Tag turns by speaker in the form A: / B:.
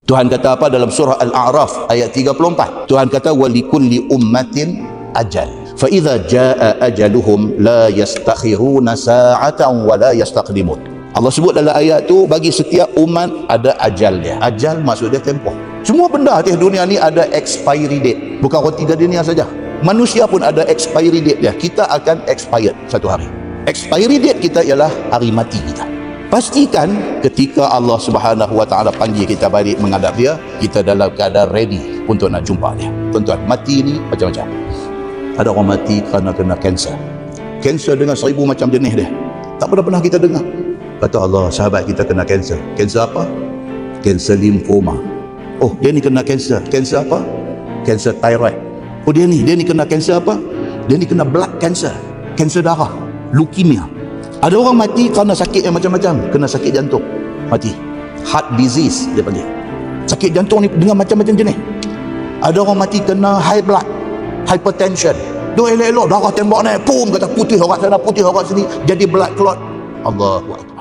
A: Tuhan kata apa dalam surah Al-A'raf ayat 34? Tuhan kata walikulli ummatin ajal. Fa idza jaa ajaluhum la yastakhiruna sa'atan wa la yastaqdimun. Allah sebut dalam ayat tu bagi setiap umat ada ajal dia. Ajal maksud dia tempoh. Semua benda atas dunia ni ada expiry date. Bukan roti gardenia saja. Manusia pun ada expiry date dia. Kita akan expired satu hari. Expiry date kita ialah hari mati kita. Pastikan ketika Allah Subhanahu Wa Taala panggil kita balik menghadap dia, kita dalam keadaan ready untuk nak jumpa dia. Tuan-tuan, mati ni macam-macam. Ada orang mati kerana kena kanser. Kanser dengan 1000 macam jenis dia. Tak pernah kita dengar. Kata Allah, sahabat kita kena kanser. Kanser apa? Kanser limfoma. Oh, dia ni kena kanser. Kanser apa? Kanser thyroid. Oh, dia ni kena kanser apa? Dia ni kena blood cancer. Kanser darah. Leukemia. Ada orang mati kerana sakit yang macam-macam. Kena sakit jantung, mati. Heart disease dia panggil. Sakit jantung ni dengan macam-macam jenis. Ada orang mati kena high blood, hypertension. Dia elok-elok darah tembak naik, pum, kata putih orang sana, putih orang sini, jadi blood clot. Allahu Akbar.